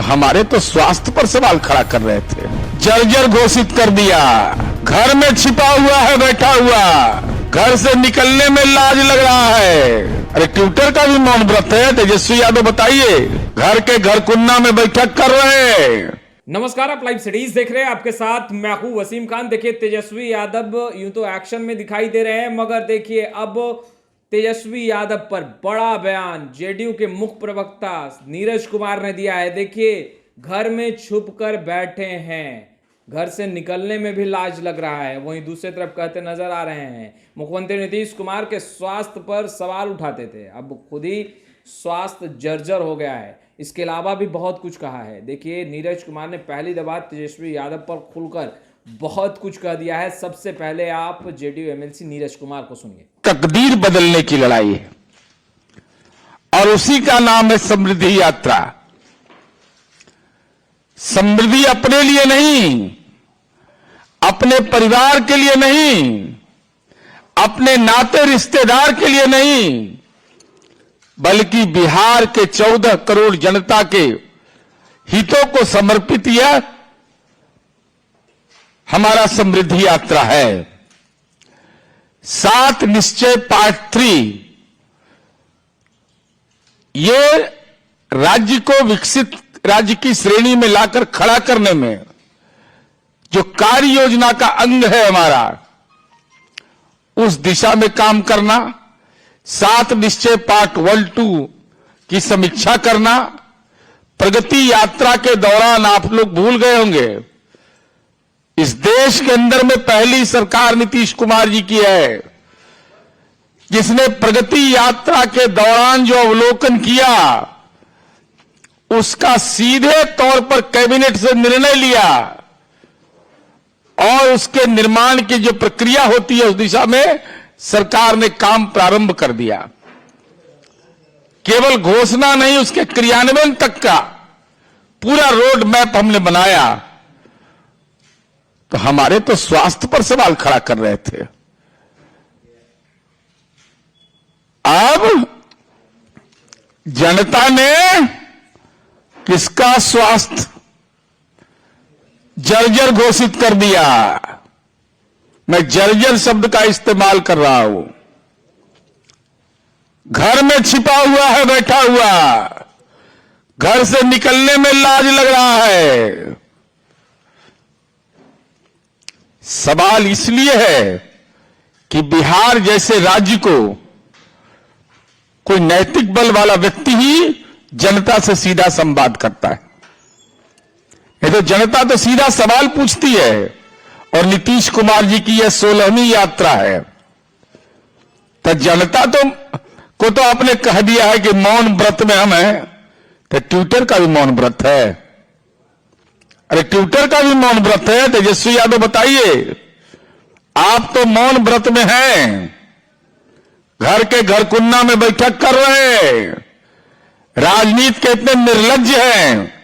हमारे तो स्वास्थ्य पर सवाल खड़ा कर रहे थे। जर्जर घोषित कर दिया, घर में छिपा हुआ है बैठा हुआ, घर से निकलने में लाज लग रहा है। अरे ट्विटर का भी मौन व्रत है। तेजस्वी यादव बताइए, घर के घर कुन्ना में बैठक कर रहे हैं। नमस्कार, आप लाइव सिटीज देख रहे हैं। आपके साथ मैं हूं वसीम खान। देखिए, तेजस्वी यादव यूं तो एक्शन में दिखाई दे रहे हैं, मगर देखिए अब तेजस्वी यादव पर बड़ा बयान जेडीयू के मुख्य प्रवक्ता नीरज कुमार ने दिया है। देखिए, घर में छुप कर बैठे हैं, घर से निकलने में भी लाज लग रहा है। वहीं दूसरी तरफ कहते नजर आ रहे हैं मुख्यमंत्री नीतीश कुमार के स्वास्थ्य पर सवाल उठाते थे, अब खुद ही स्वास्थ्य जर्जर हो गया है। इसके अलावा भी बहुत कुछ कहा है। देखिए, नीरज कुमार ने पहली दफा तेजस्वी यादव पर खुलकर बहुत कुछ कह दिया है। सबसे पहले आप जेडीयू एमएलसी नीरज कुमार को सुनिए। तकदीर बदलने की लड़ाई है और उसी का नाम है समृद्धि यात्रा। समृद्धि अपने लिए नहीं, अपने परिवार के लिए नहीं, अपने नाते रिश्तेदार के लिए नहीं, बल्कि बिहार के 14 करोड़ जनता के हितों को समर्पित यह हमारा समृद्धि यात्रा है। 7 निश्चय पार्ट 3 ये राज्य को विकसित राज्य की श्रेणी में लाकर खड़ा करने में जो कार्य योजना का अंग है हमारा, उस दिशा में काम करना, 7 निश्चय पार्ट 1-2 की समीक्षा करना। प्रगति यात्रा के दौरान आप लोग भूल गए होंगे, इस देश के अंदर में पहली सरकार नीतीश कुमार जी की है जिसने प्रगति यात्रा के दौरान जो अवलोकन किया उसका सीधे तौर पर कैबिनेट से निर्णय लिया और उसके निर्माण की जो प्रक्रिया होती है उस दिशा में सरकार ने काम प्रारंभ कर दिया। केवल घोषणा नहीं, उसके क्रियान्वयन तक का पूरा रोड मैप हमने बनाया। तो हमारे तो स्वास्थ्य पर सवाल खड़ा कर रहे थे, अब जनता ने किसका स्वास्थ्य जर्जर घोषित कर दिया। मैं जर्जर शब्द का इस्तेमाल कर रहा हूं। घर में छिपा हुआ है बैठा हुआ, घर से निकलने में लाज लग रहा है। सवाल इसलिए है कि बिहार जैसे राज्य को कोई नैतिक बल वाला व्यक्ति ही जनता से सीधा संवाद करता है। नहीं तो जनता तो सीधा सवाल पूछती है। और नीतीश कुमार जी की यह 16वीं यात्रा है, तो जनता को तो आपने कह दिया है कि मौन व्रत में हम हैं, तो ट्विटर का भी मौन व्रत है। अरे ट्विटर का भी मौन व्रत है। तेजस्वी यादव बताइए, आप तो मौन व्रत में हैं, घर के घर कुन्ना में बैठक कर रहे हैं, राजनीति के इतने निर्लज्ज हैं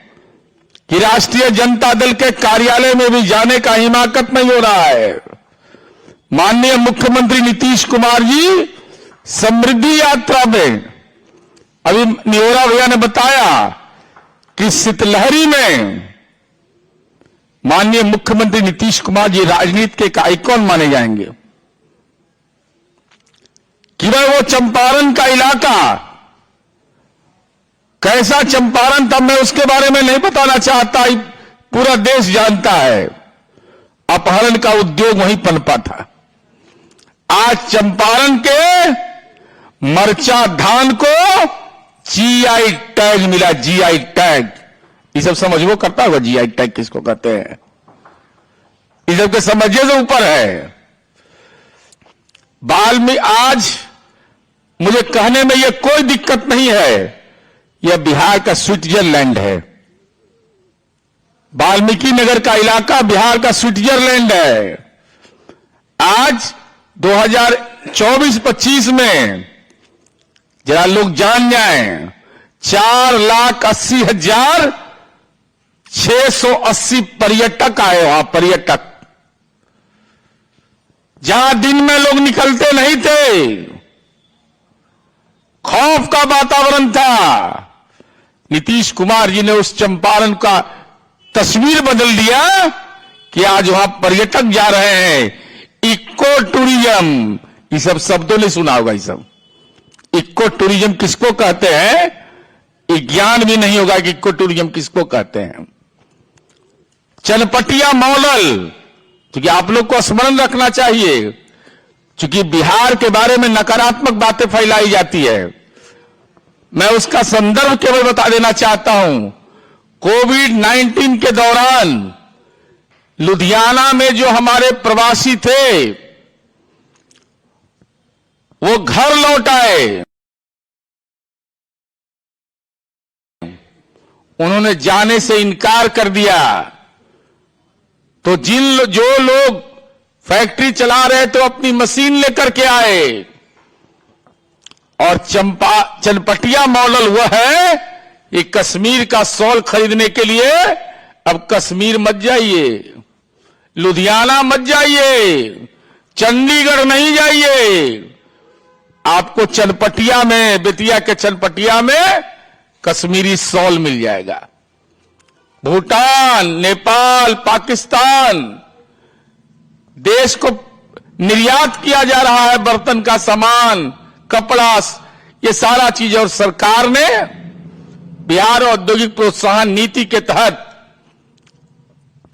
कि राष्ट्रीय जनता दल के कार्यालय में भी जाने का हिमाकत नहीं हो रहा है। माननीय मुख्यमंत्री नीतीश कुमार जी समृद्धि यात्रा में, अभी निहोरा भैया ने बताया कि शीतलहरी में माननीय मुख्यमंत्री नीतीश कुमार जी राजनीति के एक आइकॉन माने जाएंगे। कि भाई वो चंपारण का इलाका कैसा चंपारण था, मैं उसके बारे में नहीं बताना चाहता, पूरा देश जानता है। अपहरण का उद्योग वहीं पनपा था। आज चंपारण के मरचा धान को जीआई टैग मिला। जीआई टैग, ये सब समझ करता होगा जीआई टैग किसको कहते हैं, ये सब के समझे से ऊपर है। आज मुझे कहने में यह कोई दिक्कत नहीं है, यह बिहार का स्विट्जरलैंड है। वाल्मीकि नगर का इलाका बिहार का स्विट्जरलैंड है। आज 2024-25 में जरा लोग जान जाएं, 4,80,680 पर्यटक आए वहां। पर्यटक जहां दिन में लोग निकलते नहीं थे, खौफ का वातावरण था, नीतीश कुमार जी ने उस चंपारण का तस्वीर बदल दिया कि आज वहां पर्यटक जा रहे हैं। इको टूरिज्म, ये सब शब्दों ने सुना होगा। ये सब इको टूरिज्म किसको कहते हैं, ये ज्ञान भी नहीं होगा कि इको टूरिज्म किसको कहते हैं। चनपटिया मॉडल, क्योंकि आप लोग को स्मरण रखना चाहिए, क्योंकि बिहार के बारे में नकारात्मक बातें फैलाई जाती है। मैं उसका संदर्भ केवल बता देना चाहता हूं। कोविड-19 के दौरान लुधियाना में जो हमारे प्रवासी थे वो घर लौट आए। उन्होंने जाने से इनकार कर दिया। तो जो लोग फैक्ट्री चला रहे थे अपनी मशीन लेकर के आए। और चनपटिया मॉडल वह है, ये कश्मीर का शॉल खरीदने के लिए अब कश्मीर मत जाइए, लुधियाना मत जाइए, चंडीगढ़ नहीं जाइए। आपको चनपटिया में, बेतिया के चनपटिया में कश्मीरी शॉल मिल जाएगा। भूटान, नेपाल, पाकिस्तान देश को निर्यात किया जा रहा है बर्तन का सामान, कपड़ा, ये सारा चीज। और सरकार ने बिहार औद्योगिक प्रोत्साहन नीति के तहत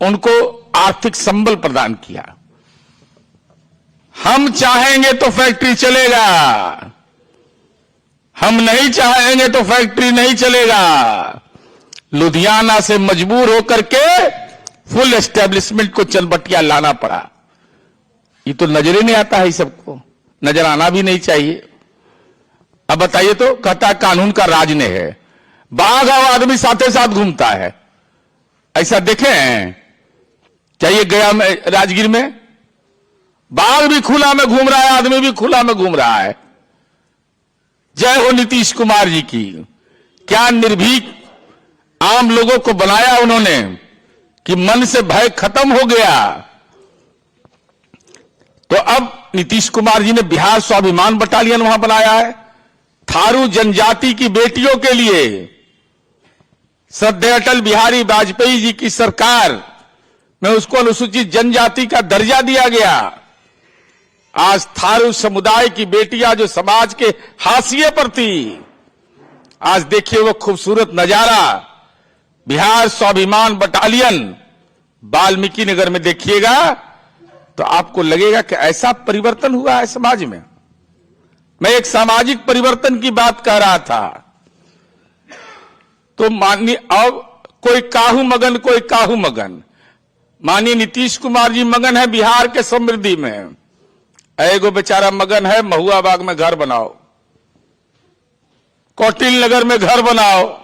उनको आर्थिक संबल प्रदान किया। हम चाहेंगे तो फैक्ट्री चलेगा, हम नहीं चाहेंगे तो फैक्ट्री नहीं चलेगा। लुधियाना से मजबूर होकर के फुल एस्टेब्लिशमेंट को चनपटिया लाना पड़ा। ये तो नजर ही नहीं आता है, सबको नजर आना भी नहीं चाहिए। अब बताइए तो, कहता कानून का राज ने है, बाघ और आदमी साथ साथ घूमता है। ऐसा देखे हैं क्या? ये गया में, राजगीर में बाघ भी खुला में घूम रहा है, आदमी भी खुला में घूम रहा है। जय हो नीतीश कुमार जी की। क्या निर्भीक आम लोगों को बनाया उन्होंने कि मन से भय खत्म हो गया। तो अब नीतीश कुमार जी ने बिहार स्वाभिमान बटालियन वहां बनाया है। थारू जनजाति की बेटियों के लिए श्रद्धेय अटल बिहारी वाजपेयी जी की सरकार में उसको अनुसूचित जनजाति का दर्जा दिया गया। आज थारू समुदाय की बेटियां जो समाज के हाशिए पर थी, आज देखिए वो खूबसूरत नजारा। बिहार स्वाभिमान बटालियन वाल्मीकि नगर में देखिएगा तो आपको लगेगा कि ऐसा परिवर्तन हुआ है समाज में। मैं एक सामाजिक परिवर्तन की बात कह रहा था। तो माननीय, अब कोई काहू मगन, कोई काहू मगन। माननीय नीतीश कुमार जी मगन है बिहार के समृद्धि में। एगो बेचारा मगन है महुआ बाग में घर बनाओ, कौटिल नगर में घर बनाओ।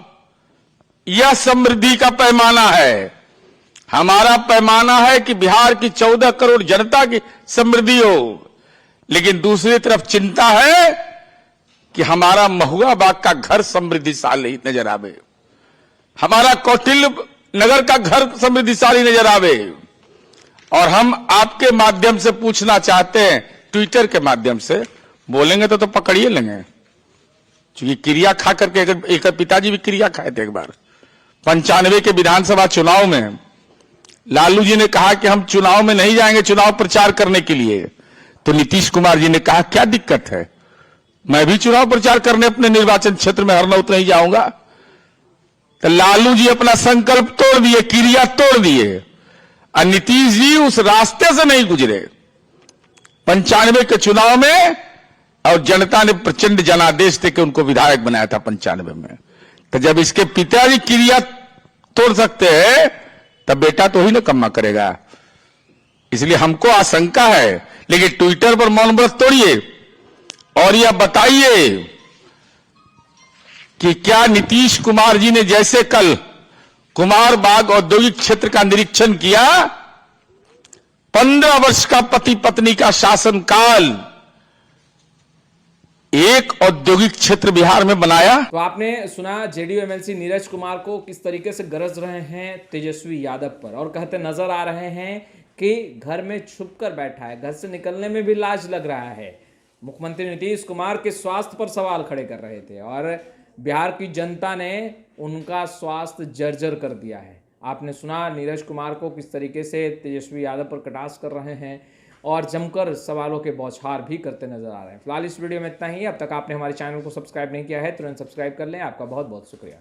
यह समृद्धि का पैमाना है। हमारा पैमाना है कि बिहार की 14 करोड़ जनता की समृद्धि हो। लेकिन दूसरी तरफ चिंता है कि हमारा महुआ बाग का घर समृद्धिशाली नजर आवे, हमारा कौटिल्य नगर का घर समृद्धिशाली नजर आवे। और हम आपके माध्यम से पूछना चाहते हैं, ट्विटर के माध्यम से बोलेंगे तो पकड़िए लेंगे, क्योंकि क्रिया खा करके एक पिताजी भी क्रिया खाए थे। एक बार 95 के विधानसभा चुनाव में लालू जी ने कहा कि हम चुनाव में नहीं जाएंगे चुनाव प्रचार करने के लिए। तो नीतीश कुमार जी ने कहा क्या दिक्कत है, मैं भी चुनाव प्रचार करने अपने निर्वाचन क्षेत्र में हरनौत नहीं जाऊंगा। तो लालू जी अपना संकल्प तोड़ दिए, क्रिया तोड़ दिए, और नीतीश जी उस रास्ते से नहीं गुजरे। 95 के चुनाव में और जनता ने प्रचंड जनादेश देकर उनको विधायक बनाया था 95 में। तो जब इसके पिताजी क्रिया तोड़ सकते हैं तब बेटा तो ही ना कम्मा करेगा। इसलिए हमको आशंका है। लेकिन ट्विटर पर मौन व्रत तोड़िए और यह बताइए कि क्या नीतीश कुमार जी ने जैसे कल कुमार बाग औद्योगिक क्षेत्र का निरीक्षण किया, 15 वर्ष का पति पत्नी का शासनकाल, एक औद्योगिक क्षेत्र बिहार में बनाया। तो आपने सुना जेडीयू एमएलसी नीरज कुमार को किस तरीके से गरज रहे हैं तेजस्वी यादव पर, और कहते नजर आ रहे हैं कि घर में छुपकर बैठा है, घर से निकलने में भी लाज लग रहा है। मुख्यमंत्री नीतीश कुमार के स्वास्थ्य पर सवाल खड़े कर रहे थे और बिहार की जनता ने उनका स्वास्थ्य जर्जर कर दिया है। आपने सुना नीरज कुमार को किस तरीके से तेजस्वी यादव पर कटाक्ष कर रहे हैं और जमकर सवालों के बौछार भी करते नजर आ रहे हैं। फिलहाल इस वीडियो में इतना ही। अब तक आपने हमारे चैनल को सब्सक्राइब नहीं किया है तुरंत सब्सक्राइब कर लें। आपका बहुत बहुत शुक्रिया।